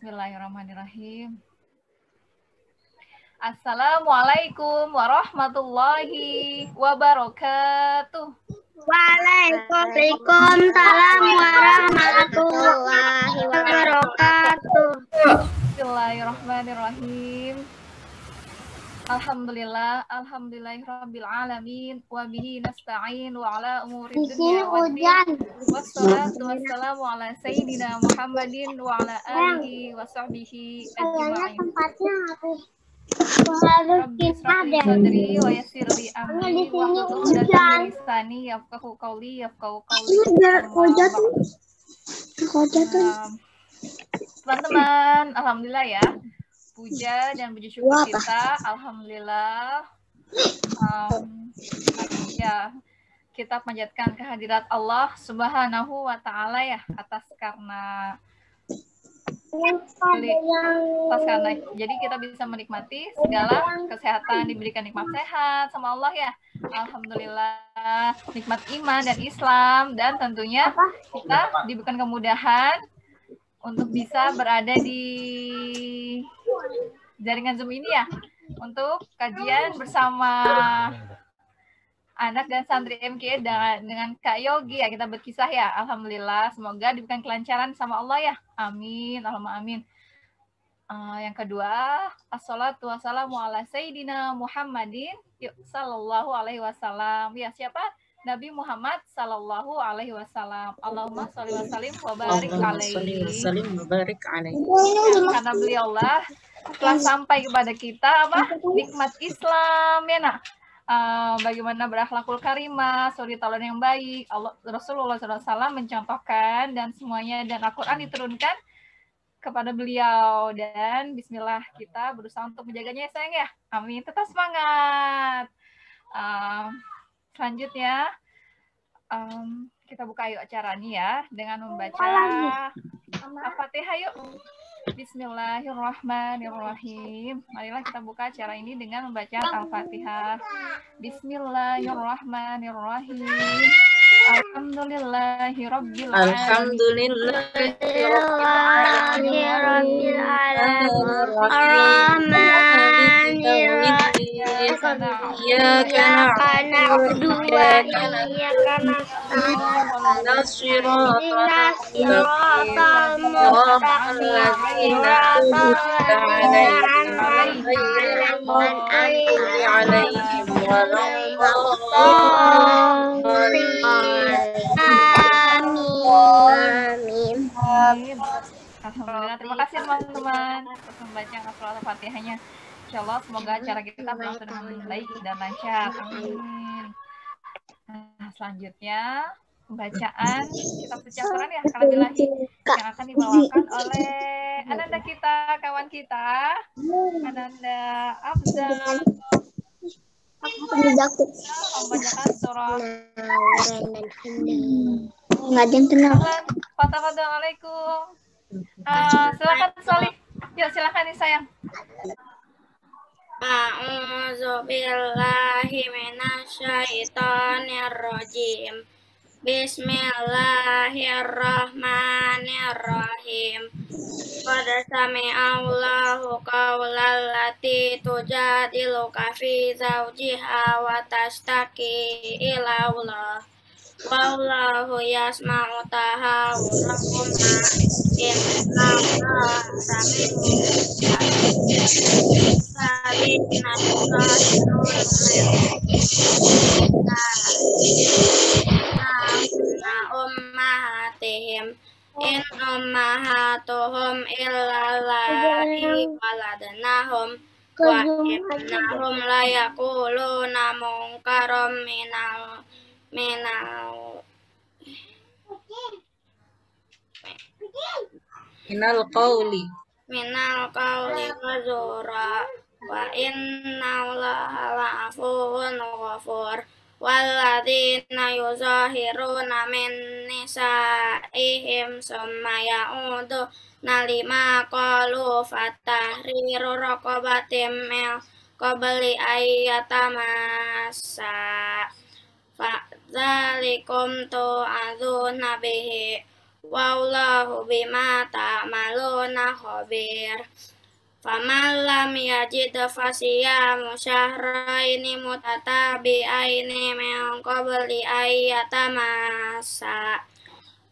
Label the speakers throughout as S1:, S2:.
S1: Bismillahirrahmanirrahim. Assalamualaikum warahmatullahi wabarakatuh.
S2: Waalaikumsalam warahmatullahi wabarakatuh.
S1: Bismillahirrahmanirrahim. Alhamdulillah, alhamdulillahirabbil alamin wa bihi nasta'in wa ala umuri dunya waddin. Wassalatu wassalamu ala sayyidina Muhammadin wa ala alihi wa sahbihi ajma'in. Rabbi israh li sadri wa yassir li amri wahlul 'uqdatam min lisani yafqahu qawli. Teman-teman, alhamdulillah ya. Puja dan puji syukur kita, alhamdulillah. Ya, kita panjatkan kehadirat Allah Subhanahu wa taala ya atas karena jadi kita bisa menikmati segala kesehatan, diberikan nikmat sehat sama Allah ya. Alhamdulillah, nikmat iman dan Islam, dan tentunya kita diberikan kemudahan untuk bisa berada di jaringan Zoom ini ya, untuk kajian bersama anak dan santri MK dengan Kak Yogi ya, kita berkisah ya. Alhamdulillah, semoga diberikan kelancaran sama Allah ya. Amin, Allahumma amin. Yang kedua, assalatu wassalamu ala sayyidina Muhammadin sallallahu alaihi wasallam. Ya, siapa? Nabi Muhammad sallallahu alaihi wasallam. Allahumma sholli wa sallim wa barik alaihi. Karena beliaulah telah sampai kepada kita nikmat Islam ya nak. Bagaimana berakhlakul karimah, suri tauladan yang baik. Rasulullah SAW mencontohkan dan semuanya, dan Al-Quran diturunkan kepada beliau, dan bismillah kita berusaha untuk menjaganya ya sayang ya. Amin, tetap semangat. Selanjutnya kita buka yuk acara ini ya dengan membaca Al-Fatihah yuk. Bismillahirrahmanirrahim. Marilah kita buka acara ini dengan membaca Al-Fatihah. Bismillahirrahmanirrahim. Alhamdulillahirabbil alamin.
S2: Iyyaka na'budu wa iyyaka nasta'in. Shiratal mustaqim.
S1: Alhamdulillah, terima kasih teman-teman untuk membaca Al-Fatihahnya. Insyaallah semoga acara kita berlangsung dengan baik dan lancar. Amin. Nah, selanjutnya pembacaan kitab suci Al-Quran ya, Kalamillahi, yang akan dibawakan oleh Ananda kita, kawan kita, Ananda Afzal. Membacakan surah. Assalamualaikum. Silakan Solih. Yuk silakan nih sayang.
S2: A'udzu billahi minasyaitonir rajim. Bismillahirrahmanirrahim. Qad sami'allahu qawlan lati tujadiluka fi zawjiha wa tashtaki ila Allah. Wallahu yasma'u tahawurakuma innallaha ummahatihim in ummahatuhum illallahi waladnahum wa innahum la yaquluna munkaram minal qawli wa zura wa innallaha la'afuwun ghafur. Walladzina yuzahiruna min nisa'ihim summa ya'uduna lima qalu fatahriru raqabatin min qabli ayyatamassa fa'dzalikum tu'adzuna bihi wallahu bima ta'maluna khabir. Faman lam yajid fasiyamu syahraini mutatabi'aini min qabli ayyatamassa.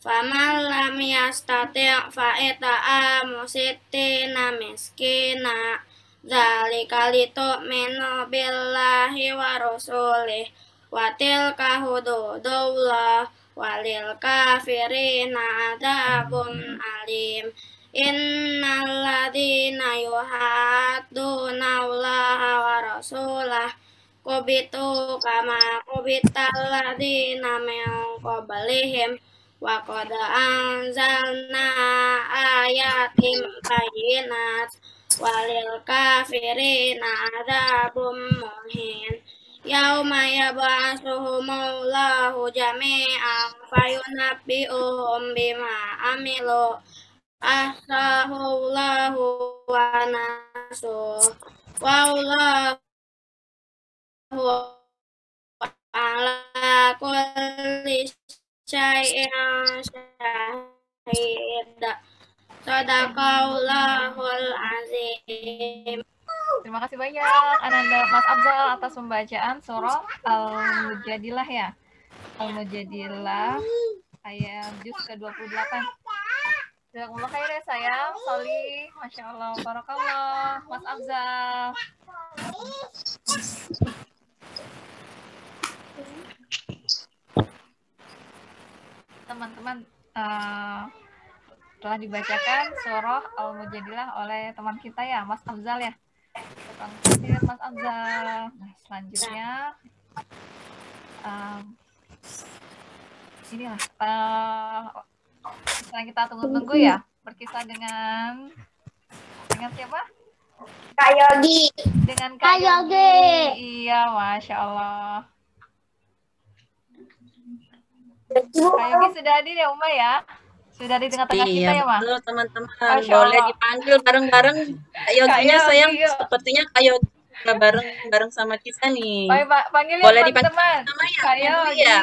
S2: Faman lam yastati' fa it'amu sittina miskina. Dzalika litu'minu billahi wa rasulih wa tilka hududullah walil kafirina adzabun alim. Innal ladzina yuhadduna Allaha wa rasulah kubitu kama kubital ladzina min qablihim wa qad anzalna ayatin bayyinat walil kafirina adzabun muhin. Yauma yab'atsuhumullahu jami'an fayunabbi'uhum bima amilu ahsahullahu wa nasuh wallahu ala kulli syai'in syahid. Sadaqallahul azim.
S1: Terima kasih banyak Ananda Mas Afzal atas pembacaan surah Al-Mujadilah ya. Al-Mujadilah ayat juz ke-28. Jazakumullah khair ya sayang, Solih, Masya Allah, Barakallah, Mas Afzal. Teman-teman, telah dibacakan surah Al-Mujadilah oleh teman kita ya, Mas Afzal ya. Tukang tafsir Mas Afzal. Nah, selanjutnya inilah sekarang kita tunggu-tunggu ya, berkisah dengan siapa?
S3: Kak Yogi.
S1: Dengan Kak Yogi. Iya, Masya Allah. Kak Yogi sudah hadir ya, Uma ya? Sudah di tengah-tengah kita ya, Ma?
S4: Betul, teman-teman. Boleh dipanggil bareng-bareng. Kak Yoginya sayang, sepertinya Kak Yogi bareng sama kita nih.
S1: Baik, Pak. Panggil
S4: boleh
S1: ya, teman-teman. Kak Yogi.
S4: Ya?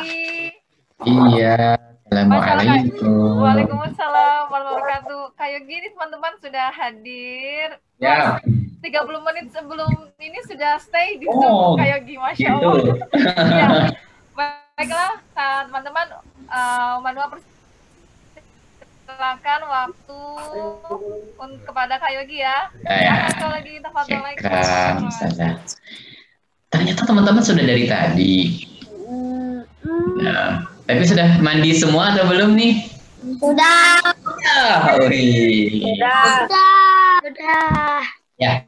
S5: Iya. Assalamualaikum.
S1: Waalaikumsalam warahmatullahi wabarakatuh. Kak Yogi ini teman-teman sudah hadir.
S5: Ya.
S1: 30 menit sebelum ini sudah stay di Zoom Kak Yogi, Masya Allah. Ya. Baiklah, teman-teman, manual silakan waktu kepada Kak Yogi ya. Kalau lagi tafadhol lagi.
S5: Ternyata teman-teman sudah dari tadi. Nah, tapi sudah mandi semua atau belum nih?
S3: Sudah.
S5: Sudah. Ya.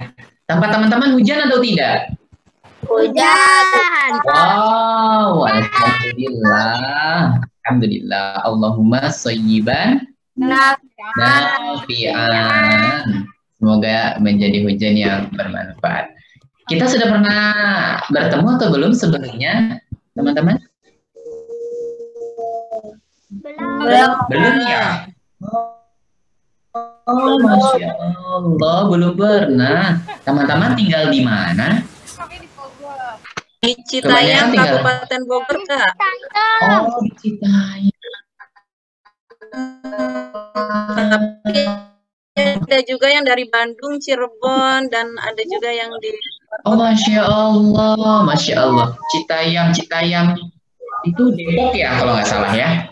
S5: Tempat teman-teman hujan atau tidak?
S3: Hujan.
S5: Wow, alhamdulillah. Alhamdulillah. Allahumma shayyiban nafi'an. Semoga menjadi hujan yang bermanfaat. Kita sudah pernah bertemu atau belum sebelumnya, teman-teman? Belum ya? Oh, Masya Allah, belum pernah. Teman-teman tinggal di mana?
S1: Kami di Bogor.
S4: Di Citayam, Kabupaten Bogor, Kak.
S5: Oh, di Citayam.
S4: Ada juga yang dari Bandung, Cirebon, dan ada juga yang di...
S5: Oh, Masya Allah, Masya Allah. Citayam itu Depok ya, kalau nggak salah ya.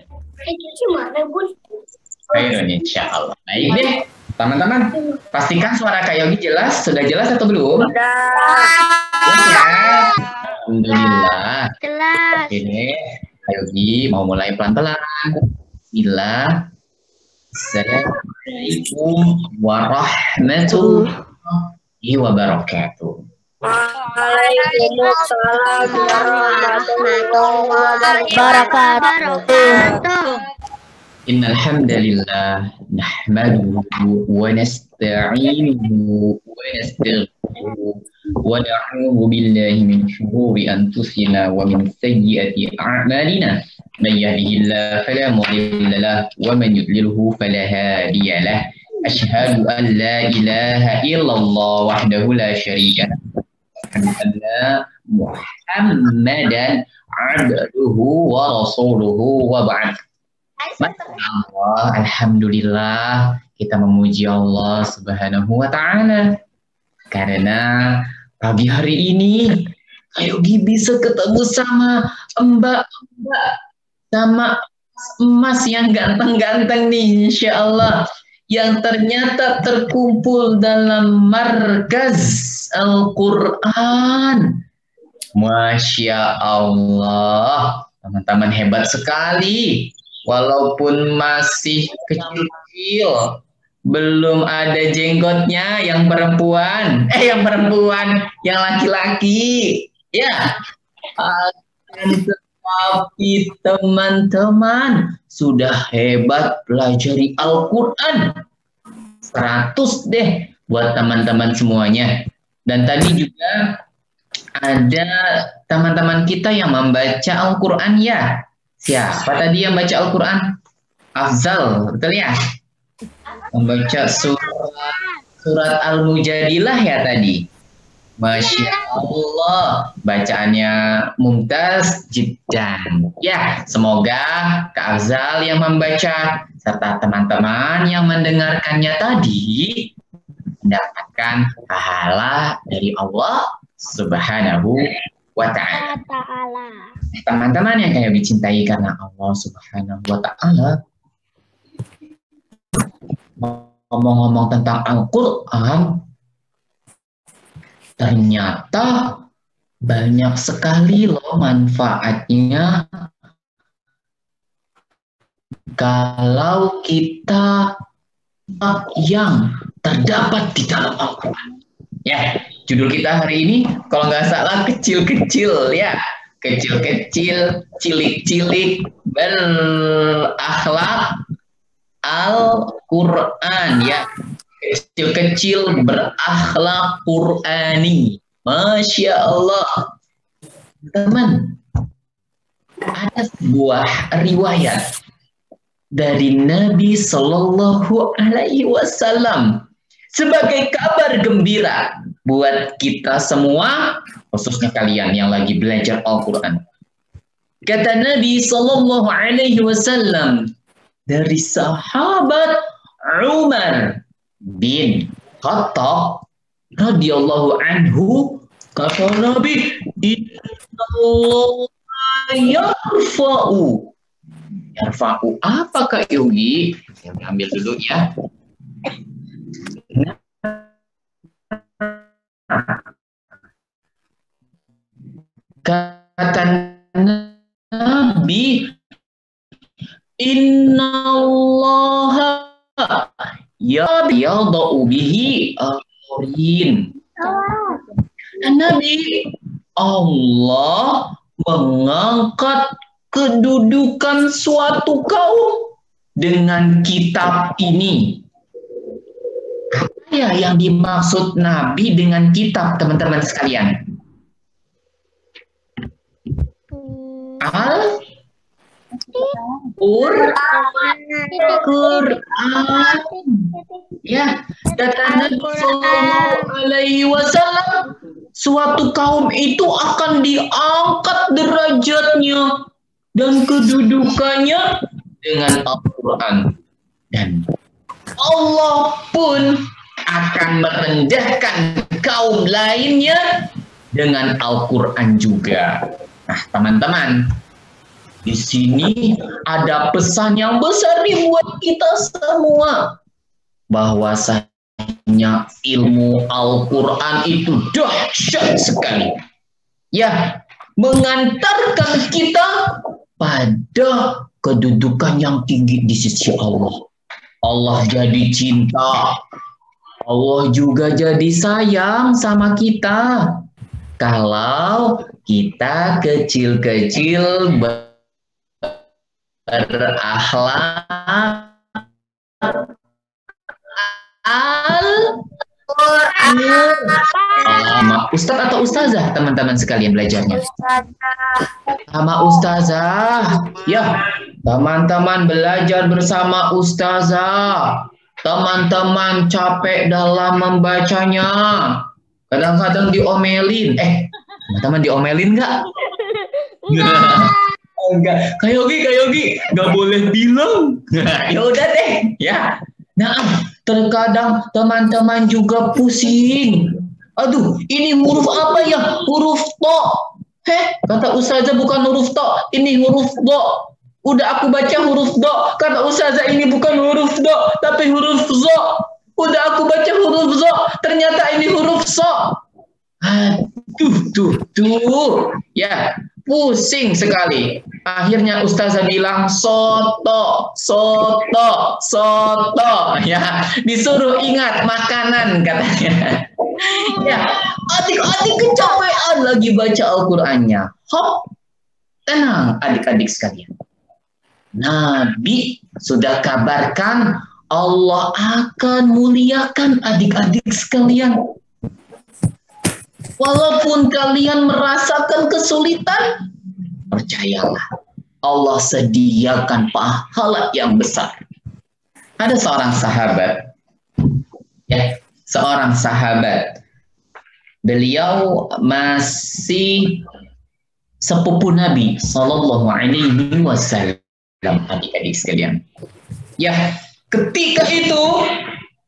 S5: Ayo, insya Allah. Baik deh, teman-teman. Pastikan suara Kak Yogi jelas. Sudah jelas atau belum? Sudah. Alhamdulillah.
S3: Jelas.
S5: Oke deh, Kak Yogi mau mulai pelan-pelan. Bismillah. Assalamualaikum warahmatullahi wabarakatuh.
S3: Waalaikumsalam warahmatullahi wabarakatuh.
S5: Innal hamdalillah nahmaduhu wa nasta'inuhu wa nastaghfiruh wa na'udzu billahi min shururi anfusina wa min sayyiati a'malina. Man yahdihillahu fala mudilla lahu wa man yudlilhu fala hadiya lahu. Asyhadu an la ilaha illallah wahdahu la syarika lahu. Anna Muhammadan abduhu wa rasuluhu wa ba'd. Masya Allah, alhamdulillah kita memuji Allah Subhanahu wa taala. Karena pagi hari ini Yogi bisa ketemu sama mbak-mbak, sama emas yang ganteng-ganteng nih, insya Allah, yang ternyata terkumpul dalam markaz Al-Quran. Masya Allah, teman-teman hebat sekali. Walaupun masih kecil-kecil, belum ada jenggotnya yang perempuan, yang laki-laki. Ya, tapi teman-teman sudah hebat pelajari Al-Quran. 100 deh buat teman-teman semuanya. Dan tadi juga ada teman-teman kita yang membaca Al-Quran ya. Siapa tadi yang baca Al-Quran? Afzal, betul ya? Membaca surat Al-Mujadilah ya tadi. Masya Allah, bacaannya mumtaz jiddan. Ya, semoga Kak Afzal yang membaca serta teman-teman yang mendengarkannya tadi mendapatkan pahala dari Allah Subhanahu wa ta'ala. Teman-teman yang kami cintai karena Allah Subhanahu wa ta'ala, ngomong-ngomong tentang Al-Quran, ternyata banyak sekali loh manfaatnya kalau kita yang terdapat di dalam Al-Quran. Ya, judul kita hari ini kalau nggak salah kecil-kecil ya. Kecil-kecil, cilik-cilik, berakhlak Al-Quran ya. Kecil-kecil berakhlak Qurani. Masya Allah. Teman, ada sebuah riwayat dari Nabi Sallallahu Alaihi Wasallam sebagai kabar gembira buat kita semua, khususnya kalian yang lagi belajar Al-Quran. Kata Nabi Sallallahu Alaihi Wasallam dari sahabat Umar bin Khattab radhiyallahu anhu, kata Nabi, innallaha yarfa'u. Yarfa'u apa Kak Yogi? Saya ambil dulu ya. Kata Nabi, innallaha yadau bihi al-qurin. Nabi, Allah mengangkat kedudukan suatu kaum dengan kitab ini. Apa ya yang dimaksud Nabi dengan kitab, teman-teman sekalian? Al-Quran. Ya, kata Nabi Sallallahu Alaihi Wasallam, suatu kaum itu akan diangkat derajatnya dan kedudukannya dengan Al-Quran. Dan Allah pun akan merendahkan kaum lainnya dengan Al-Quran juga. Nah, teman-teman, di sini ada pesan yang besar nih buat kita semua, bahwasanya ilmu Al-Quran itu dahsyat sekali. Ya, mengantarkan kita pada kedudukan yang tinggi di sisi Allah. Allah jadi cinta, Allah juga jadi sayang sama kita. Kalau kita kecil-kecil berakhlak Al-Quran. Ustadz atau ustazah teman-teman sekalian belajarnya? Sama ustazah. Ya, teman-teman belajar bersama ustazah. Teman-teman capek dalam membacanya. Kadang-kadang diomelin. Teman-teman diomelin nggak? enggak. Kak Yogi, nggak boleh bilang. Ya udah deh, ya. Nah, terkadang teman-teman juga pusing. Aduh, ini huruf apa ya? Huruf to. Kata Ustazah bukan huruf to, ini huruf do. Udah aku baca huruf do. Kata Ustazah ini bukan huruf do, tapi huruf zo. Udah aku baca huruf zo, ternyata ini huruf so. Tuh. Ya, pusing sekali. Akhirnya Ustazah bilang soto. Ya, disuruh ingat makanan katanya. Ya, adik-adik kecapean lagi baca Al-Qur'annya. Hop, tenang adik-adik sekalian. Nabi sudah kabarkan Allah akan muliakan adik-adik sekalian. Walaupun kalian merasakan kesulitan, percayalah, Allah sediakan pahala yang besar. Ada seorang sahabat. Beliau masih sepupu Nabi Sallallahu Alaihi Wasallam, adik-adik sekalian. Ya, ketika itu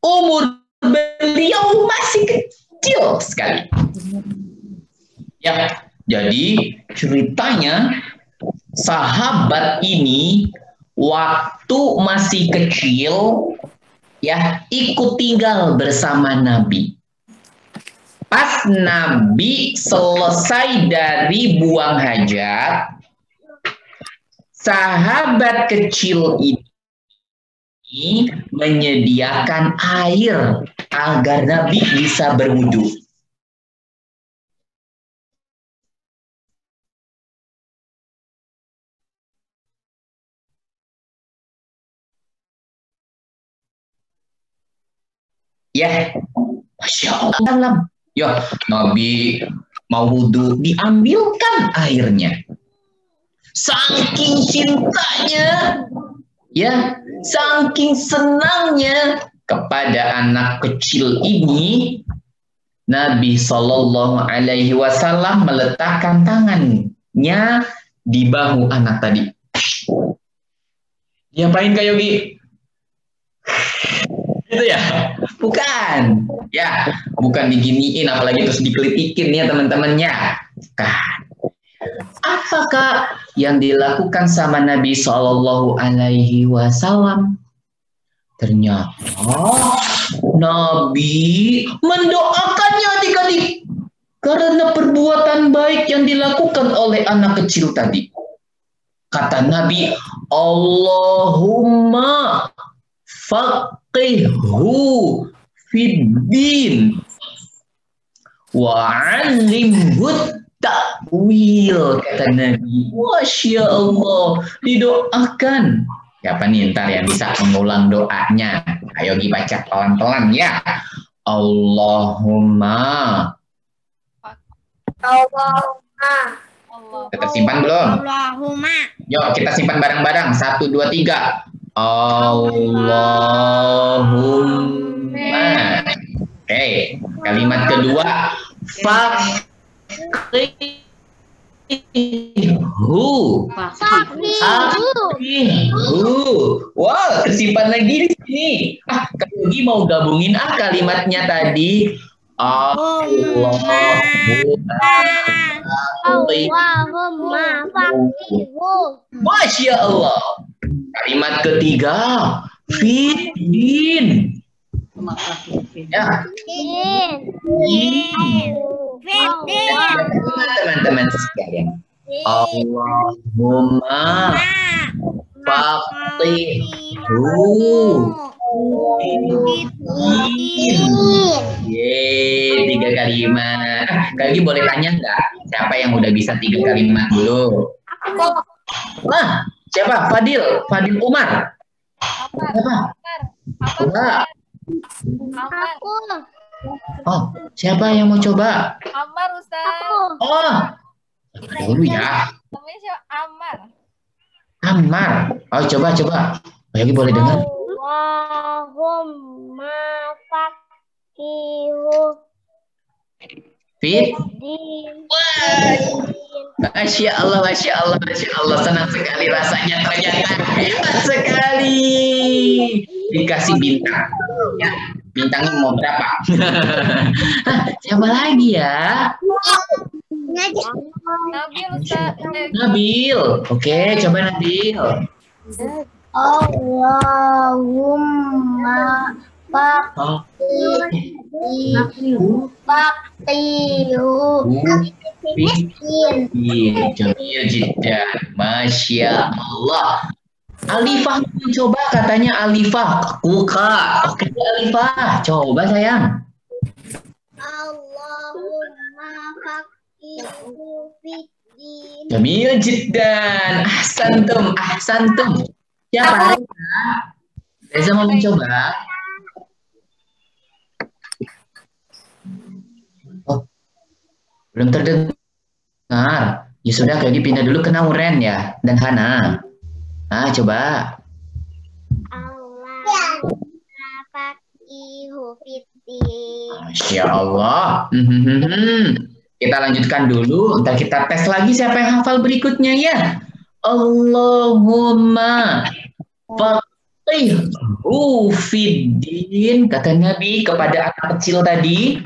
S5: umur beliau masih kecil sekali. Ya, jadi ceritanya sahabat ini waktu masih kecil ya ikut tinggal bersama Nabi. Pas Nabi selesai dari buang hajat, sahabat kecil ini menyediakan air agar Nabi bisa berwudu. Ya, Masya Allah. Ya, Nabi mau wudhu, diambilkan airnya. Saking cintanya, ya, saking senangnya kepada anak kecil ini, Nabi Shallallahu Alaihi Wasallam meletakkan tangannya di bahu anak tadi. Diapain Kak Yogi? Itu ya? Bukan. Ya, bukan diginiin, apalagi terus dikelitikin ya teman-temannya. Bukan. Apakah yang dilakukan sama Nabi Shallallahu Alaihi Wasallam? Ternyata Nabi mendoakannya adik-adik karena perbuatan baik yang dilakukan oleh anak kecil tadi. Kata Nabi, Allahumma faqihhu fiddin wa'allimhu ta'wil, kata Nabi. Masya Allah, didoakan. Siapa nih ntar yang bisa mengulang doanya? Ayo dibaca pelan-pelan ya. Allahumma. Kita simpan belum?
S3: Allahumma.
S5: Yuk kita simpan bareng-bareng. 1, 2, 3. Allahumma. Oke, kalimat kedua. Faqihu. Wow, tersimpan lagi di sini. Kak Yogi mau gabungin kalimatnya tadi.
S3: Allahumma faqihu.
S5: Masya Allah. Kalimat ketiga, fiddin. Ya. Teman-teman sekalian. Allahumma faqihu. Yeay, 3 kalimat. Kak Yogi boleh tanya nggak? Siapa yang udah bisa 3 kalimat dulu? Siapa? Fadil Umar. Siapa?
S3: Aku.
S5: Oh, siapa yang mau coba?
S1: Ammar, Ustaz.
S5: Oh, dulu ya.
S1: Namanya siapa? Ammar.
S5: Ammar. Oh, coba. Yogi boleh dengar?
S3: Allahumma faqihu
S5: Fit.
S3: Din.
S5: Masya Allah, Masya Allah, Masya Allah. Senang sekali rasanya, ternyata hebat sekali. Dikasih bintang. Ya, bintangnya mau berapa? Siapa lagi ya?
S1: Nabil Ustaz.
S5: Nabil. Oke, coba Nabil.
S3: Allahumma
S5: Oh.
S3: faqihu miskin.
S5: Jamil jiddan. Masya Allah. Alifah coba katanya Alifah. Kuka. Oke Alifah. Coba sayang.
S3: Allahumma faqihu fiddin.
S5: Jamil jiddan. Ahsantum. Ahsantum. Siapa? Reza mau mencoba? Oh, belum terdengar. Ya sudah, kayak dipindah dulu ke Nauren ya dan Hana. Nah, coba.
S3: Allahumma faqihu fiddin.
S5: Masya Allah. Kita lanjutkan dulu. Ntar kita tes lagi siapa yang hafal berikutnya ya. Allahumma faqihu fiddin, kata Nabi kepada anak kecil tadi.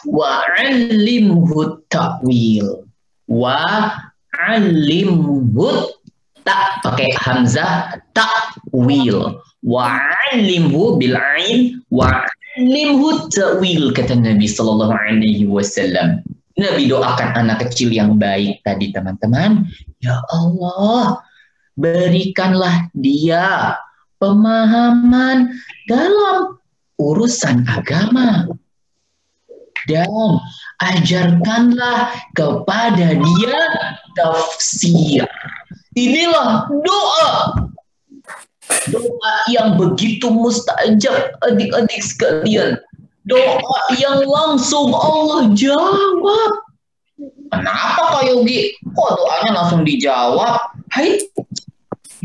S5: Wa'allimhu ta'wil. Wa'allimhu pakai hamzah ta'wil. Wa'allimhu bil ain wa'allimhu ta'wil, kata Nabi sallallahu alaihi wasallam. Nabi doakan anak kecil yang baik tadi, teman-teman. Ya Allah, berikanlah dia pemahaman dalam urusan agama. Dan ajarkanlah kepada dia tafsir. Inilah doa. Doa yang begitu mustajab, adik-adik sekalian. Doa yang langsung Allah jawab. Kenapa Kak Yogi? Kok doanya langsung dijawab? Hai,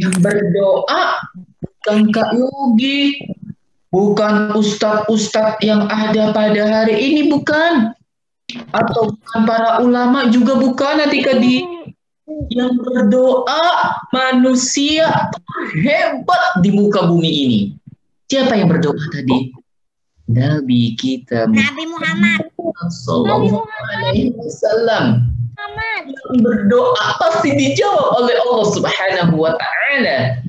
S5: yang berdoa bukan Kak Yogi. Bukan ustadz-ustadz yang ada pada hari ini, bukan. Atau bukan para ulama juga bukan, adik-adik. Yang berdoa manusia hebat di muka bumi ini. Siapa yang berdoa tadi? Nabi kita
S3: Nabi Muhammad.
S5: Sallallahu alaihi wasallam. Yang berdoa pasti dijawab oleh Allah Subhanahu wa taala.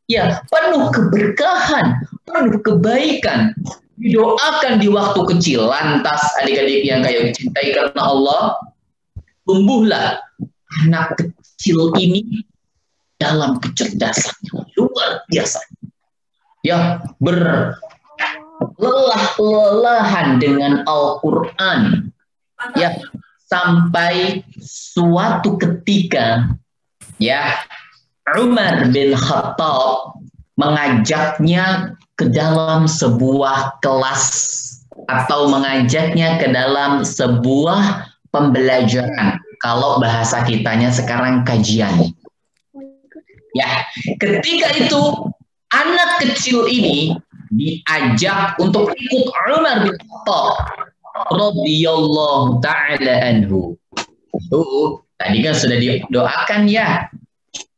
S5: Ya, penuh keberkahan, penuh kebaikan. Didoakan di waktu kecil. Lantas adik-adik yang kayak dicintai karena Allah, tumbuhlah anak kecil ini dalam kecerdasan yang luar biasa. Ya, berlelah-lelahan dengan Al-Quran. Ya, sampai suatu ketika, ya, Umar bin Khattab mengajaknya ke dalam sebuah kelas atau mengajaknya ke dalam sebuah pembelajaran. Kalau bahasa kitanya sekarang kajian. Ya, ketika itu anak kecil ini diajak untuk ikut Umar bin Khattab radhiyallahu taala anhu. Tadi kan sudah didoakan ya.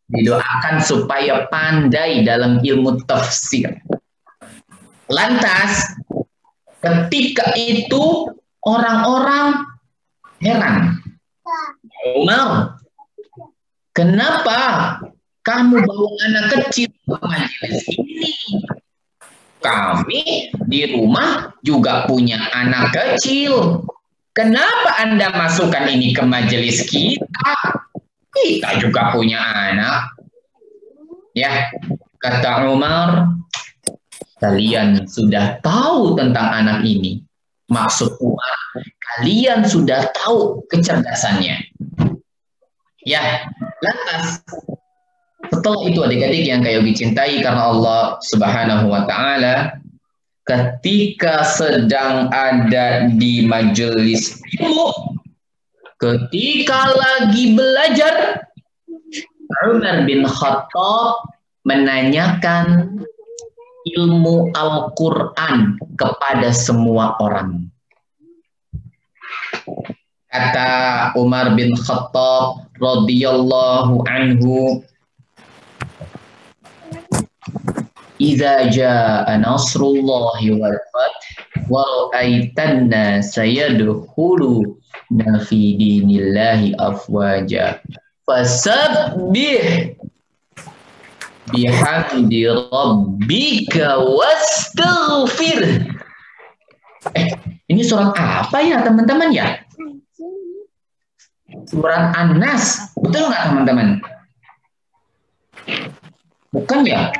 S5: Didoakan supaya pandai dalam ilmu tafsir. Lantas ketika itu orang-orang heran. Umar, kenapa kamu bawa anak kecil ke majelis ini? Kami di rumah juga punya anak kecil. Kenapa Anda masukkan ini ke majelis kita? Kita juga punya anak. Ya, kata Umar, kalian sudah tahu tentang anak ini. Maksud Umar, kalian sudah tahu kecerdasannya. Ya, lantas setelah itu adik-adik yang kayak dicintai karena Allah Subhanahu wa taala, ketika sedang ada di majelis ilmu, ketika lagi belajar, Umar bin Khattab menanyakan ilmu Al-Quran kepada semua orang. Kata Umar bin Khattab radhiyallahu anhu, "Idza jaa nasrullahi wal fath wa ra'aitan nasa yadkhuluna fi dinillahi afwaja fasabbih bihamdi rabbika wastaghfir." Ini surat apa ya teman-teman ya? Surat An-Nas, betul nggak teman-teman? Bukan ya?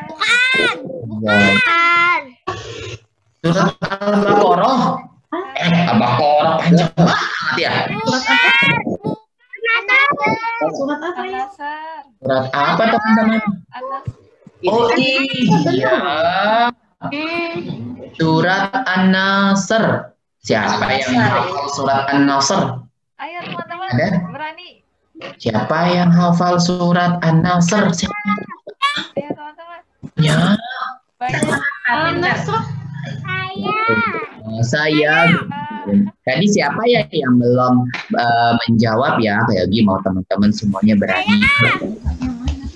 S3: Bukan.
S5: Surat Al-Baqarah. Al-Baqarah panjang banget ya.
S3: Surat apa ya?
S1: An-Nasr.
S5: Surat apa teman-teman?
S1: An-Nasr.
S5: Oh iya. Surat An-Nasr. Siapa yang hafal surat An-Nasr?
S1: Ayo teman-teman,
S5: Ada?
S1: berani.
S5: Siapa yang hafal surat An-Nasr? Siapa?
S1: Ayo teman-teman.
S5: Ya,
S1: Banyak.
S5: saya. Tadi siapa ya yang belum menjawab ya? Kayak gini mau teman-teman semuanya berani.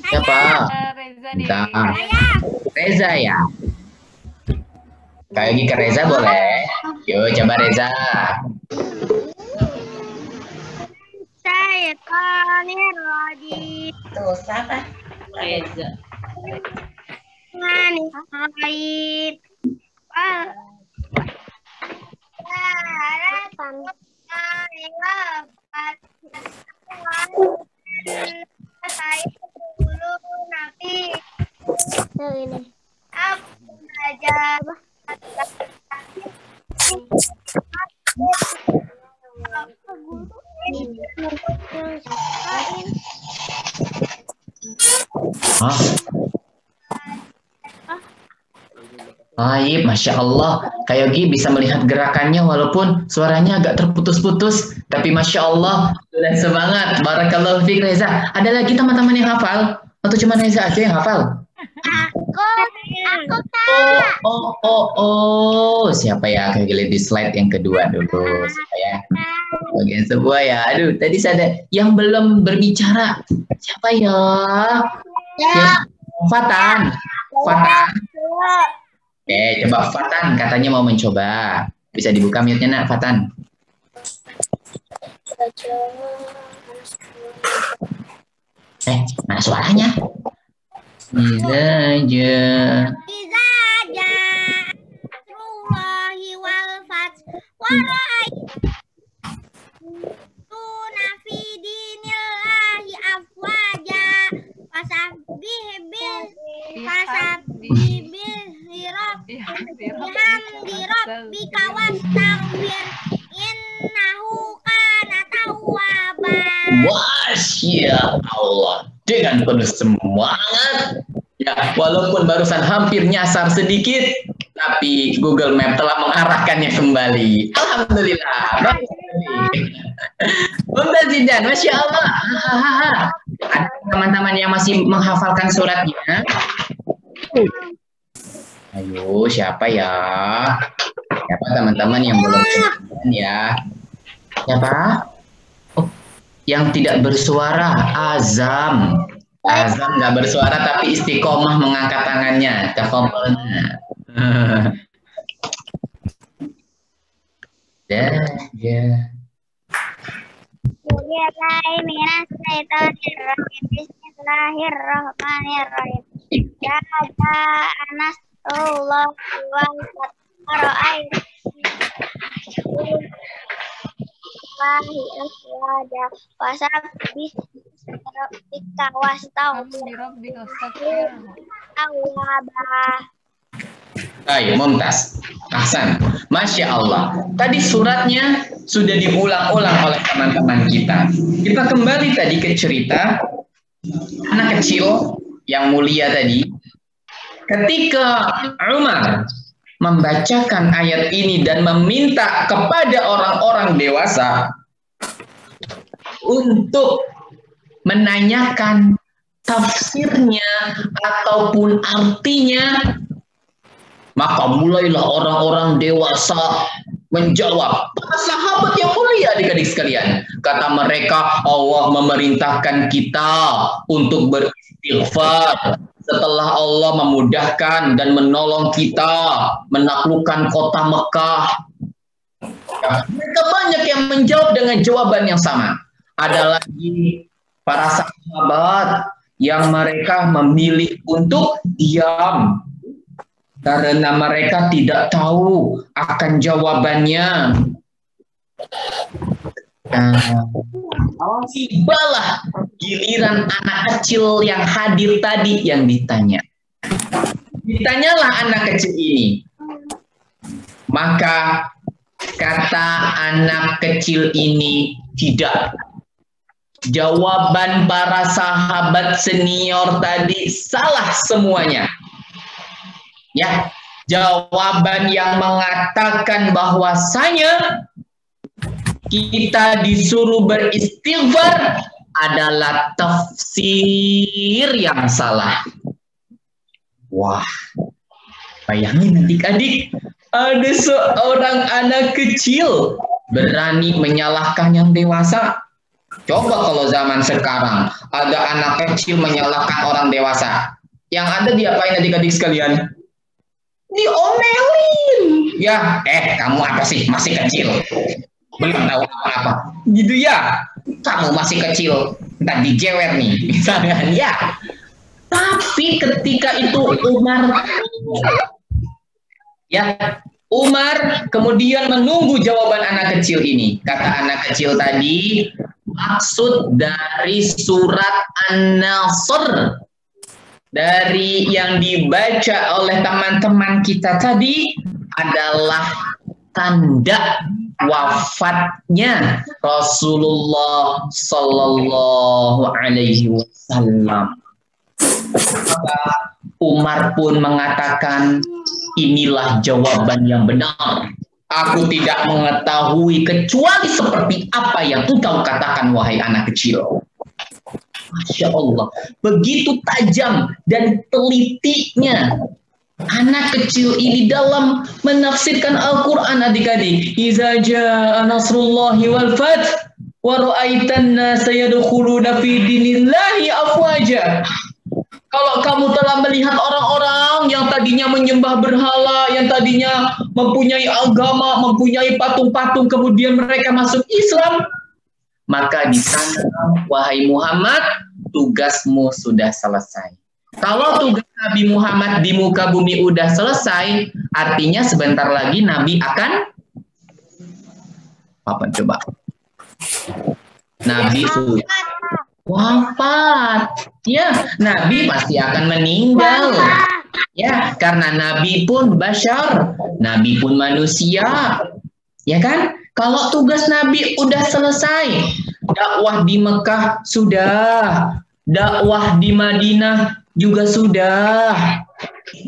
S5: Siapa?
S1: Reza nih.
S5: Bentar. Reza ya. Kayak gini ke Reza boleh. Yuk coba Reza.
S3: Syaitanirrajim.
S4: Tuh, siapa? Reza.
S3: Manifait.
S5: Hah? Baik, Masya Allah. Kayogi bisa melihat gerakannya walaupun suaranya agak terputus-putus. Tapi Masya Allah, sudah semangat. Barakallahu fiik Reza. Ada lagi teman-teman yang hafal? Atau cuma Reza aja yang hafal?
S3: Aku tahu.
S5: Oh. Siapa ya? Kayak lihat di slide yang kedua dulu. Siapa ya? Bagian sebuah ya. Aduh, tadi ada yang belum berbicara. Siapa ya? Ya. Fatan. Oke, coba Fatan katanya mau mencoba. Bisa dibuka mute-nya nak, Fatan. Mana suaranya? Bila aja.
S3: Iza jaa nasrullahi wal fath wa ra'aytuna fi dinillahi afwaja fasabbih bihamdi rabbika wastaghfir innahu kana tawwaba.
S5: Masya Allah, dengan penuh semangat. Ya, walaupun barusan hampir nyasar sedikit, tapi Google Map telah mengarahkannya kembali. Alhamdulillah. Bunda Zidan, Masya Allah. Ada teman-teman yang masih menghafalkan suratnya? Ayo, siapa ya? Siapa teman-teman yang belum menghafalkan ya? Siapa? Oh, yang tidak bersuara, Azam. Azam nggak bersuara tapi istiqomah mengangkat tangannya. Tafadhalna.
S3: Bismillahirrahmanirrahim. Ya nasrullah wal fath wa ra'aytuna fasabbih rabbika wastaghfir tawwaba.
S5: Ayo, Mumtaz. Ahsan. Masya Allah. Tadi suratnya sudah diulang-ulang oleh teman-teman kita. Kita kembali tadi ke cerita anak kecil yang mulia tadi. Ketika Umar membacakan ayat ini dan meminta kepada orang-orang dewasa untuk menanyakan tafsirnya ataupun artinya, maka mulailah orang-orang dewasa menjawab. Para sahabat yang mulia adik-adik sekalian. Kata mereka, Allah memerintahkan kita untuk beristighfar. Setelah Allah memudahkan dan menolong kita menaklukkan kota Mekah. Ya, mereka banyak yang menjawab dengan jawaban yang sama. Ada lagi para sahabat yang mereka memilih untuk diam. Karena mereka tidak tahu akan jawabannya. Tibalah giliran anak kecil yang hadir tadi yang ditanya. Ditanyalah anak kecil ini. Maka kata anak kecil ini tidak. Jawaban para sahabat senior tadi salah semuanya. Ya, jawaban yang mengatakan bahwasanya kita disuruh beristighfar adalah tafsir yang salah. Wah, bayangin adik-adik, ada seorang anak kecil berani menyalahkan yang dewasa. Coba kalau zaman sekarang ada anak kecil menyalahkan orang dewasa, yang ada diapain adik-adik sekalian? Diomelin. Ya, kamu apa sih? Masih kecil. Belum tahu apa-apa. Gitu ya. Kamu masih kecil. Ntar dijewer nih. Misalnya, ya. Tapi ketika itu Umar kemudian menunggu jawaban anak kecil ini. Kata anak kecil tadi, maksud dari surat An-Nasr, dari yang dibaca oleh teman-teman kita tadi adalah tanda wafatnya Rasulullah Sallallahu Alaihi Wasallam. Maka Umar pun mengatakan, inilah jawaban yang benar. Aku tidak mengetahui kecuali seperti apa yang engkau katakan, wahai anak kecil. Masya Allah, begitu tajam dan telitinya anak kecil ini dalam menafsirkan Al-Quran adik-adik. Iza ja'a nasrullahi wal fath wa ra'aitan nasa yadkhuluna fi dinillahi afwaja. Kalau kamu telah melihat orang-orang yang tadinya menyembah berhala, yang tadinya mempunyai agama, mempunyai patung-patung, kemudian mereka masuk Islam, maka di sana, wahai Muhammad, tugasmu sudah selesai. Kalau tugas Nabi Muhammad di muka bumi udah selesai, artinya sebentar lagi Nabi akan apa coba? Nabi sudah wafat. Ya, Nabi pasti akan meninggal. Ya, karena Nabi pun bashar, Nabi pun manusia. Ya kan? Kalau tugas Nabi udah selesai, dakwah di Mekah sudah, dakwah di Madinah juga sudah,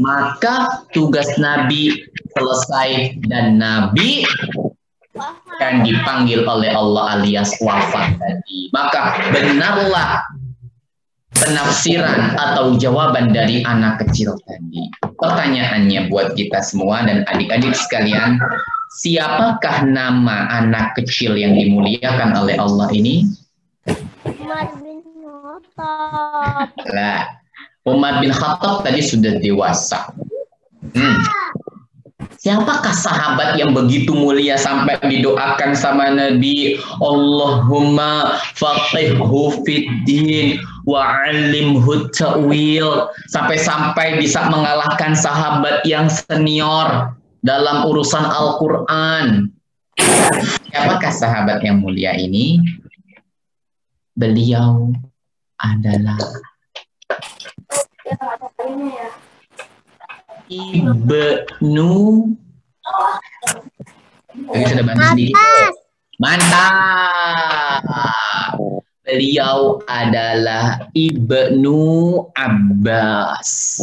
S5: maka tugas Nabi selesai dan Nabi akan dipanggil oleh Allah alias wafat tadi. Maka benarlah penafsiran atau jawaban dari anak kecil tadi. Pertanyaannya buat kita semua dan adik-adik sekalian, siapakah nama anak kecil yang dimuliakan oleh Allah ini?
S3: Umar bin Khattab.
S5: Lah, Umar bin Khattab tadi sudah dewasa. Siapakah sahabat yang begitu mulia sampai didoakan sama Nabi, Allahumma faqihhu fiddin wa 'allimhu ta'wil, sampai-sampai bisa mengalahkan sahabat yang senior dalam urusan Al-Quran. Siapakah sahabat yang mulia ini? Beliau adalah Ibnu. Jadi sudah bantu sedikit. Mantap. Beliau adalah Ibnu Abbas,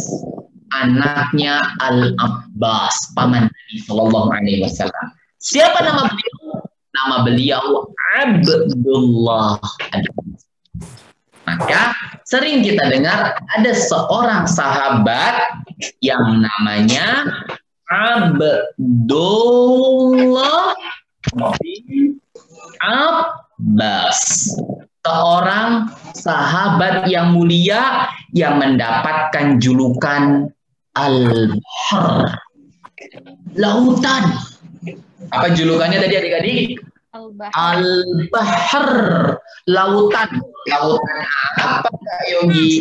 S5: anaknya Al-Abbas, paman Nabi Sallallahu Alaihi Wasallam. Siapa nama beliau? Nama beliau Abdullah. Maka sering kita dengar ada seorang sahabat yang namanya Abdullah bin Abbas, seorang sahabat yang mulia yang mendapatkan julukan Al-Bahr, lautan. Apa julukannya tadi adik-adik? Al-Bahr, lautan. Lautan apa Kak Yogi?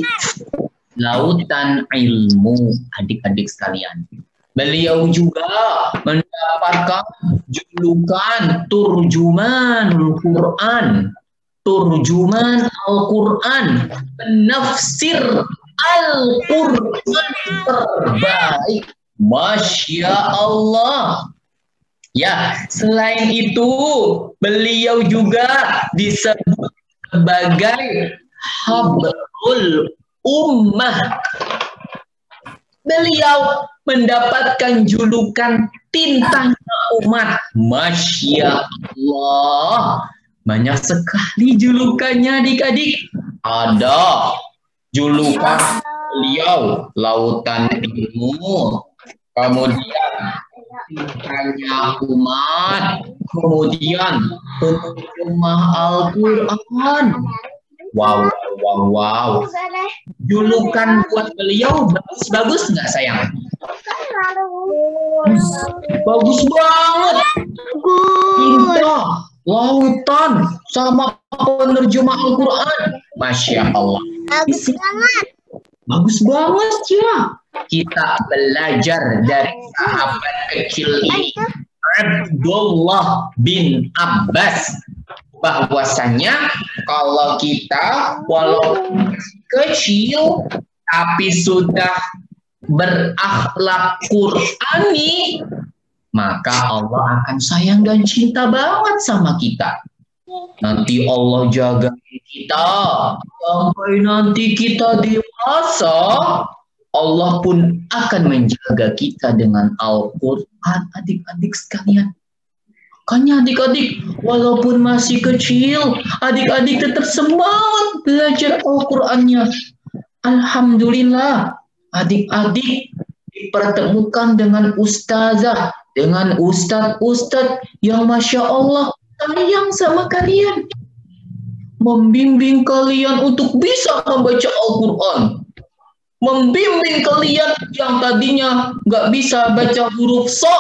S5: Lautan ilmu, adik-adik sekalian. Beliau juga mendapatkan julukan Turjumanul Quran. Turjuman Al-Quran, penafsir Al-Quran terbaik. Masya Allah. Ya, selain itu beliau juga disebut sebagai Habrul Ummah. Beliau mendapatkan julukan tintanya umat. Masya Allah. Banyak sekali julukannya adik-adik. Ada julukan beliau lautan ilmu, kemudian tintanya umat, kemudian penerjemah Al-Quran. Wow. Julukan buat beliau bagus nggak sayang? Bagus banget. Indah, lautan, sama penerjemah Al-Quran. Masya Allah. Bagus banget ya. Kita belajar dari sahabat kecil ini, Abdullah bin Abbas, bahwasanya kalau kita walaupun kecil tapi sudah berakhlak Qur'ani, maka Allah akan sayang dan cinta banget sama kita. Nanti Allah jaga kita sampai nanti kita dewasa. Allah pun akan menjaga kita dengan Al-Quran, adik-adik sekalian. Makanya adik-adik, walaupun masih kecil, adik-adik tetap semangat belajar Al-Qurannya. Alhamdulillah, adik-adik dipertemukan dengan ustazah, dengan ustadz-ustadz yang Masya Allah sayang sama kalian. Membimbing kalian untuk bisa membaca Al-Quran. Membimbing kalian yang tadinya nggak bisa baca huruf so,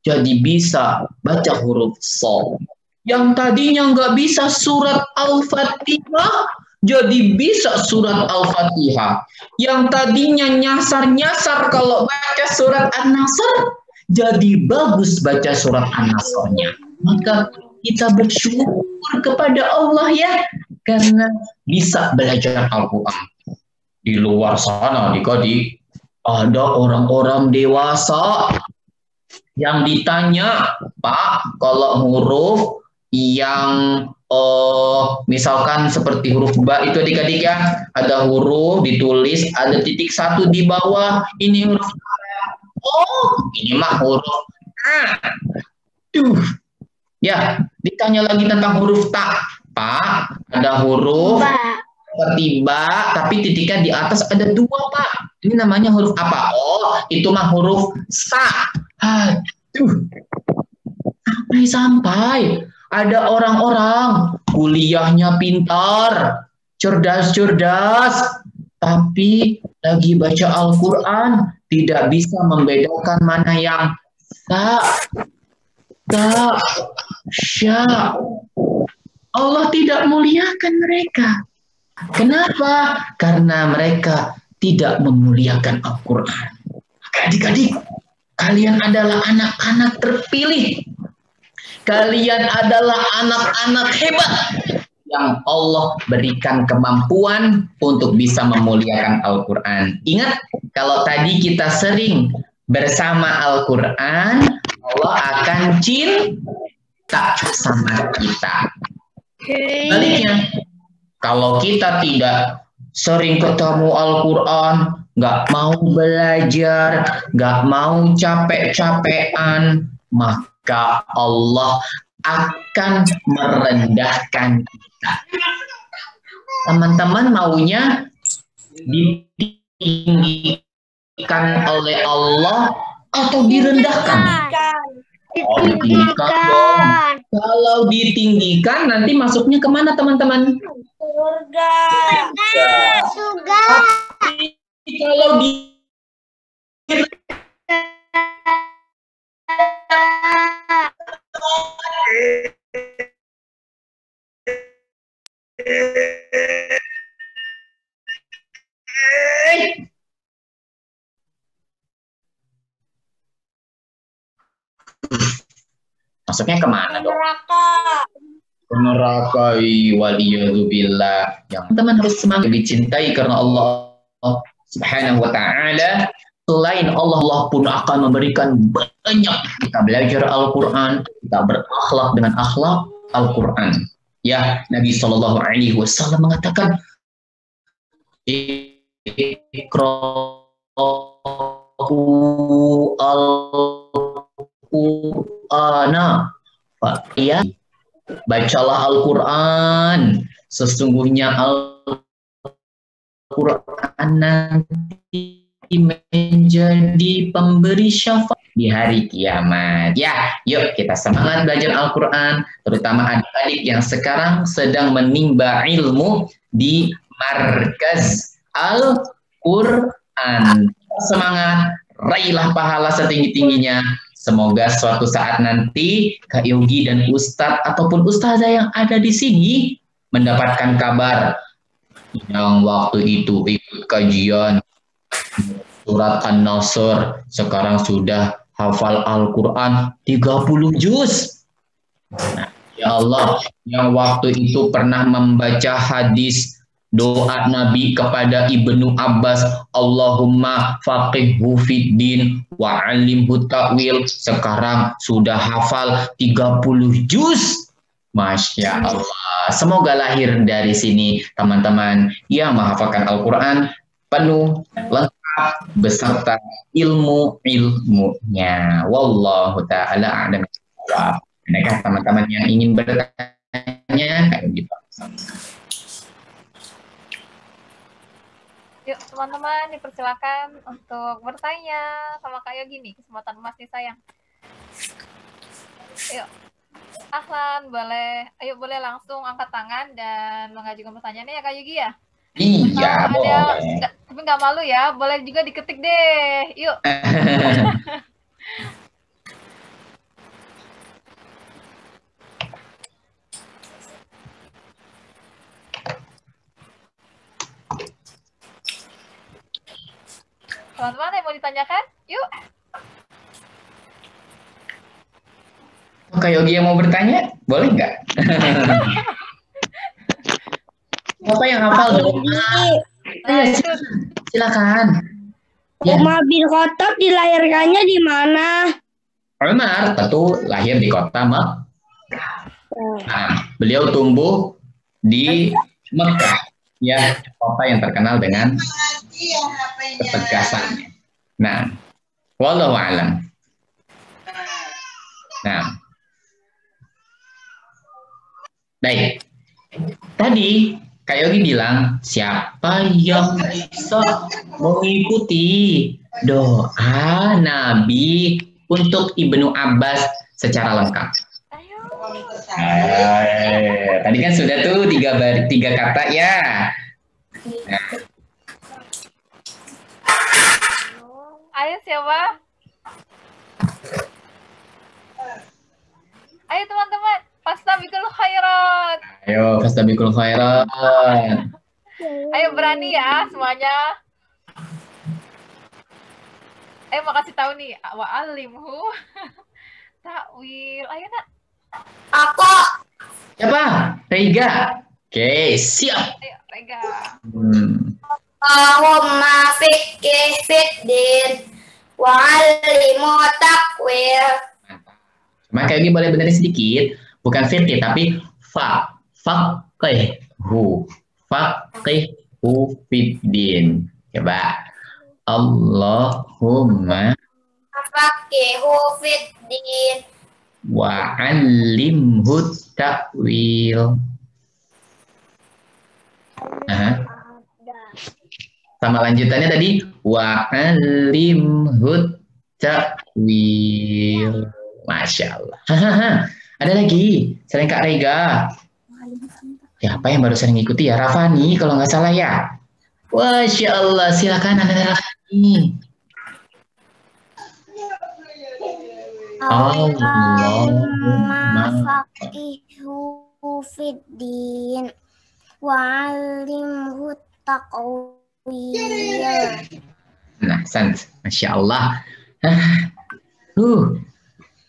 S5: jadi bisa baca huruf so. Yang tadinya nggak bisa surat Al-Fatihah, jadi bisa surat Al-Fatihah. Yang tadinya nyasar-nyasar kalau baca surat An-Nasr, jadi bagus baca surat An-Nasrnya. Maka kita bersyukur kepada Allah ya, karena bisa belajar Al-Quran. Di luar sana adik-adik, ada orang-orang dewasa yang ditanya, Pak, kalau huruf yang misalkan seperti huruf ba itu adik-adik ya, ada huruf ditulis, ada titik satu di bawah, ini huruf A. Oh, ini mah huruf A. Ya, ditanya lagi tentang huruf ta. Pak, ada huruf seperti ba, tapi titiknya di atas ada dua, Pak. Ini namanya huruf apa? Oh, itu mah huruf sa. Sampai ada orang-orang kuliahnya pintar, cerdas-cerdas, tapi lagi baca Al-Quran tidak bisa membedakan mana yang sa, ta, sya. Allah tidak muliakan mereka. Kenapa? Karena mereka tidak memuliakan Al-Quran. Adik-adik, kalian adalah anak-anak terpilih. Kalian adalah anak-anak hebat yang Allah berikan kemampuan untuk bisa memuliakan Al-Quran. Ingat, kalau tadi kita sering bersama Al-Quran, Allah akan cinta sama kita. Baliknya, kalau kita tidak sering ketemu Al-Quran, nggak mau belajar, nggak mau capek-capean, maka Allah akan merendahkan kita. Teman-teman maunya ditinggikan oleh Allah atau direndahkan? Oh, ditinggikan dong. Kalau ditinggikan nanti masuknya kemana teman-teman?
S2: Surga.
S3: Surga.
S5: Tapi kalau di masuknya kemana dong?
S2: Neraka.
S5: Neraka, waliyadzubillah. Yang teman harus semangat dicintai karena Allah Subhanahu wa taala. Selain Allah, Allah pun akan memberikan banyak. Kita belajar Al-Quran, kita berakhlak dengan akhlak Al-Quran. Ya, Nabi Shallallahu Alaihi Wasallam mengatakan, Iqra'u al-Qur'ana. Ya, bacalah Al-Quran. Sesungguhnya Al-Quran nanti menjadi pemberi syafaat di hari kiamat. Ya, yuk kita semangat belajar Al-Quran, terutama adik-adik yang sekarang sedang menimba ilmu di Markaz Al-Quran. Semangat, raihlah pahala setinggi-tingginya. Semoga suatu saat nanti Kak Yogi dan Ustadz ataupun Ustazah yang ada di sini mendapatkan kabar yang waktu itu ikut kajian surat An-Nasr, sekarang sudah hafal Al-Quran 30 juz. Nah, ya Allah, yang waktu itu pernah membaca hadis doa Nabi kepada Ibnu Abbas, Allahumma faqihhu fid din wa 'allimhu ta'wil, sekarang sudah hafal 30 juz. Masya Allah. Semoga lahir dari sini teman-teman yang menghafalkan Al-Quran penuh, lengkap, beserta ilmu-ilmunya. Wallahu ta'ala a'lam bishawab. Adakah teman-teman yang ingin bertanya? Kayak gitu.
S1: Yuk teman-teman dipersilakan untuk bertanya sama Kak Yogi nih, kesempatan emas nih sayang. Yuk, Ahlan, boleh langsung angkat tangan dan mengajukan pertanyaannya ya Kak Yogi ya.
S5: Iya, boleh.
S1: Tapi nggak malu ya, boleh juga diketik deh. Yuk. Teman-teman yang mau ditanyakan? Yuk.
S5: Kak Yogi yang mau bertanya, boleh nggak? Siapa yang hafal doa?
S1: Nah, itu.
S5: Silakan. Ya.
S2: Umar bin Khattab dilahirkannya di mana?
S5: Umar tentu lahir di kota Mekah. Nah, beliau tumbuh di Mekah, ya, kota yang terkenal dengan ketegasannya. Nah, wallahu a'lam. Nah, baik. Tadi Kak Yogi bilang, siapa yang bisa mengikuti doa Nabi untuk Ibnu Abbas secara lengkap?
S1: Ayo.
S5: Tadi kan sudah tuh tiga kata ya. Nah,
S1: Ayo siapa? Ayo teman-teman, fastabiqul khairat.
S5: ayo fastabiqul khairat.
S1: Ayo berani ya semuanya. Ayo makasih tahu nih, wa alimhu ta'wil. Ayo nak.
S2: Aku.
S5: Siapa? Rega. Oke, siap.
S1: Ayo Rega.
S2: Allahumma fiqih fiddin wa 'allimhu ta'wil.
S5: Cuma Kak Yogi boleh benerin sedikit, bukan fikih tapi faqihhu fiddin. Coba. Allahumma
S2: Faqihu fiddin
S5: wa 'allimhu ta'wil. Sama lanjutannya tadi wa 'allimhu ta'wil. Masya Allah. Hahaha. Ada lagi selain Kak Rega. Siapa yang baru sering ikuti ya? Rafani kalau nggak salah ya. Masya Allah. Silakan Anda Rafani.
S3: Allahumma faqihu fiddin wa 'allimhu taqwil.
S5: Nah, Masya Allah.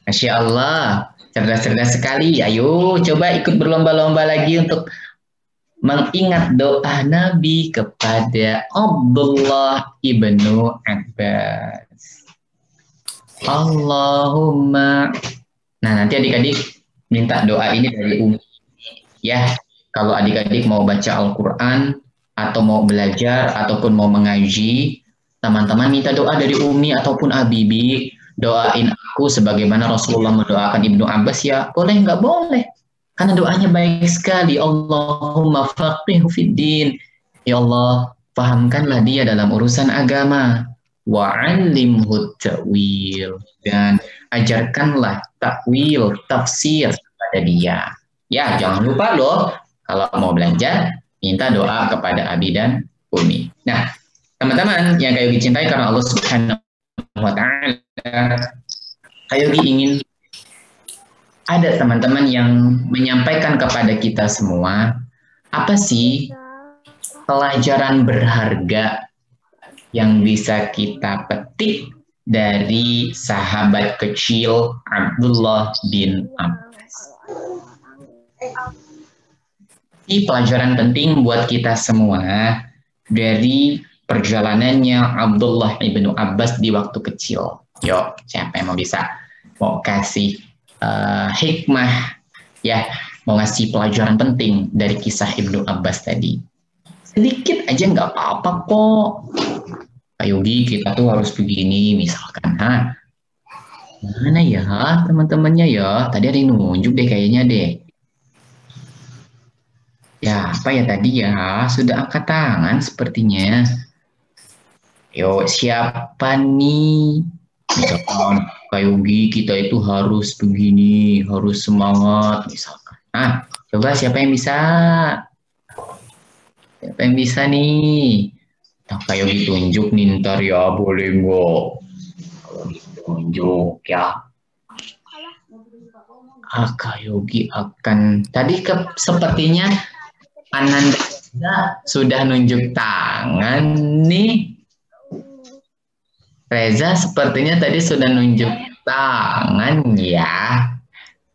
S5: Masya Allah. Cerdas-cerdas sekali. Ayo coba ikut berlomba-lomba lagi untuk mengingat doa Nabi kepada Abdullah ibnu Abbas. Allahumma. Nah, nanti adik-adik minta doa ini dari Umi. Ya, kalau adik-adik mau baca Al-Quran atau mau belajar ataupun mau mengaji, teman-teman minta doa dari Umi ataupun Abibi. Doain aku sebagaimana Rasulullah mendoakan Ibnu Abbas ya. Boleh nggak boleh? Karena doanya baik sekali. Allahumma faqihu fiddin. Ya Allah, fahamkanlah dia dalam urusan agama. Wa 'allimhu ta'wil, dan ajarkanlah takwil, tafsir kepada dia. Ya, jangan lupa loh kalau mau belajar minta doa kepada Abi dan Umi. Nah, teman-teman yang Kak Yogi cintai karena Allah Subhanahu wa taala, Kak Yogi ingin ada teman-teman yang menyampaikan kepada kita semua apa sih pelajaran berharga yang bisa kita petik dari sahabat kecil Abdullah bin Abbas. Ini pelajaran penting buat kita semua dari perjalanannya Abdullah ibnu Abbas di waktu kecil. Yuk, siapa yang mau kasih hikmah, ya, mau ngasih pelajaran penting dari kisah Ibnu Abbas tadi. Sedikit aja nggak apa-apa kok. Kak Yogi, kita tuh harus begini, misalkan. Mana ya teman-temannya ya? Tadi ada yang nunjuk deh kayaknya deh. Ya, apa ya tadi ya? Sudah angkat tangan sepertinya. Yo, siapa nih? Misalkan, Kak Yogi, kita itu harus begini, harus semangat, misalkan. Coba siapa yang bisa? Siapa yang bisa nih? Nah, Kak Yogi tunjuk nih ntar ya, boleh nggak? Kalau ditunjuk ya. Kak Yogi akan, tadi sepertinya Ananda sudah nunjuk tangan nih. Reza sepertinya tadi sudah nunjuk tangan ya.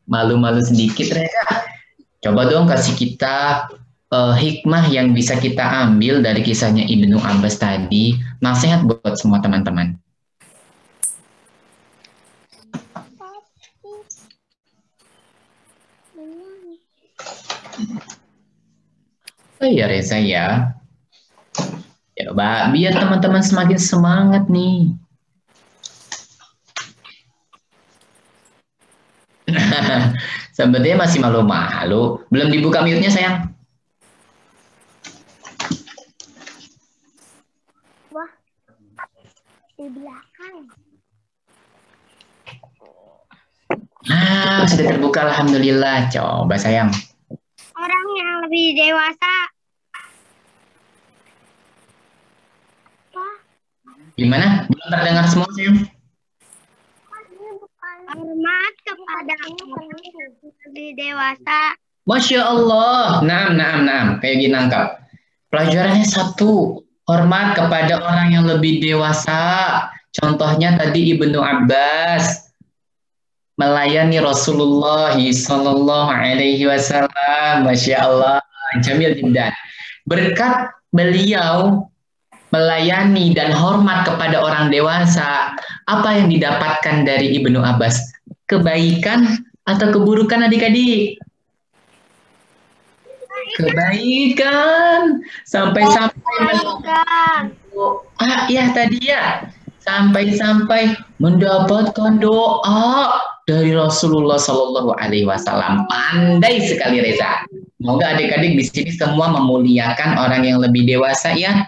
S5: Malu-malu sedikit Reza. Coba dong kasih kita hikmah yang bisa kita ambil dari kisahnya Ibnu Abbas tadi. Nasihat buat semua teman-teman. Oh ya Reza ya. Coba biar teman-teman semakin semangat nih. Sebenarnya masih malu-malu. Belum dibuka mute-nya sayang.
S3: Wah, di belakang.
S5: Sudah terbuka alhamdulillah. Coba sayang.
S3: Orang yang lebih dewasa.
S5: Gimana? Belum terdengar semua sayang?
S3: Hormat kepada orang yang lebih dewasa.
S5: Masya Allah. Naam. Kayak gini nangkap. Pelajarannya satu. Hormat kepada orang yang lebih dewasa. Contohnya tadi Ibnu Abbas melayani Rasulullah Sallallahu Alaihi Wasallam. Masya Allah. Jamil jiddan. Berkat beliau melayani dan hormat kepada orang dewasa, apa yang didapatkan dari Ibnu Abbas? Kebaikan atau keburukan adik-adik? Kebaikan. Sampai-sampai ya tadi ya. Sampai-sampai mendapatkan doa dari Rasulullah Sallallahu Alaihi Wasallam. Pandai sekali Reza. Semoga adik-adik di sini semua memuliakan orang yang lebih dewasa ya.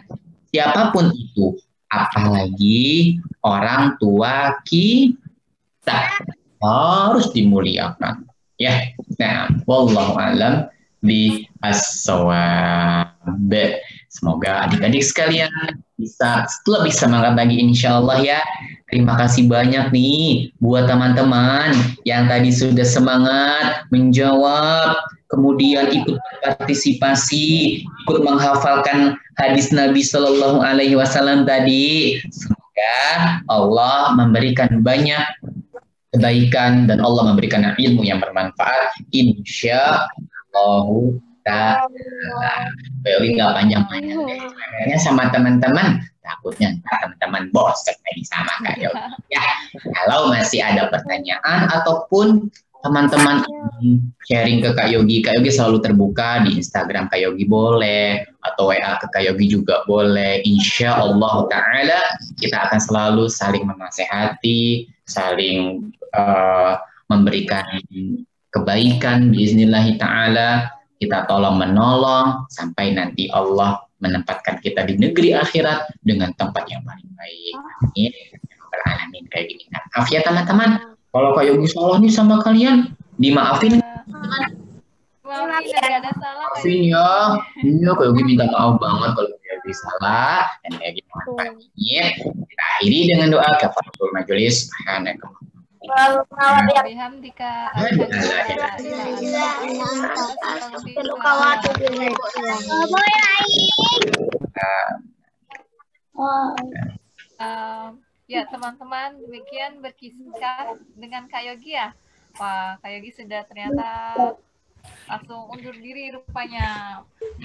S5: Siapapun itu, apalagi orang tua kita harus dimuliakan. Ya, nah, wallahu alam bis-shawab. Semoga adik-adik sekalian bisa lebih semangat lagi insya Allah ya. Terima kasih banyak nih buat teman-teman yang tadi sudah semangat menjawab, kemudian ikut partisipasi, ikut menghafalkan hadis Nabi Shallallahu Alaihi Wasallam tadi. Semoga Allah memberikan banyak kebaikan dan Allah memberikan ilmu yang bermanfaat. Insya Allah. Beli nggak panjang-panjang deh. Sebenarnya sama teman-teman, takutnya teman-teman bosan lagi sama Kak Yogi. Ya, kalau masih ada pertanyaan ataupun teman-teman sharing ke Kak Yogi selalu terbuka di Instagram Kak Yogi boleh, atau WA ke Kak Yogi juga boleh. Insya Allah Ta'ala kita akan selalu saling menasehati, saling memberikan kebaikan biiznillah Ta'ala. Kita tolong menolong sampai nanti Allah menempatkan kita di negeri akhirat dengan tempat yang paling baik. Amin. Beralamin kayak gini. Maaf ya teman-teman. Kalau Kak Yogi salah nih sama kalian, dimaafin. Maafin ya. Iya, Kak Yogi minta maaf banget kalau Kak Yogi salah dan Kak Yogi mohon pamit. Kita akhiri dengan doa kafaratul majelis. Subhanallah.
S1: Bihamdika. Ya teman-teman, demikian berkisah dengan Kak Yogi ya. Wah, Kak Yogi sudah ternyata langsung undur diri rupanya.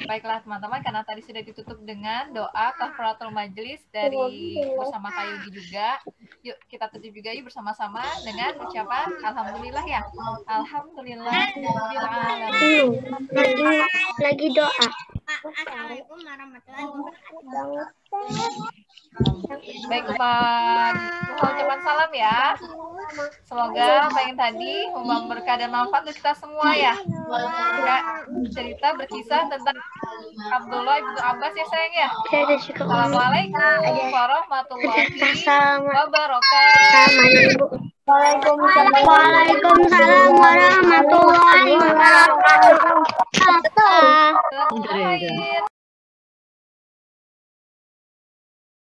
S1: Baiklah teman-teman, karena tadi sudah ditutup dengan doa kafaratul majelis dari bersama Kak Yogi juga. Yuk kita tutup juga yuk bersama-sama dengan ucapan alhamdulillah ya. Alhamdulillah.
S3: Lagi doa.
S2: Assalamualaikum warahmatullahi wabarakatuh.
S1: Baik Pak, ucapan salam ya. Semoga apa yang tadi membawa berkah dan manfaat untuk kita semua ya. Cerita berkisah tentang Abdullah ibnu Abbas ya sayang ya. Assalamualaikum warahmatullahi wabarakatuh.
S3: Waalaikumsalam warahmatullahi wabarakatuh.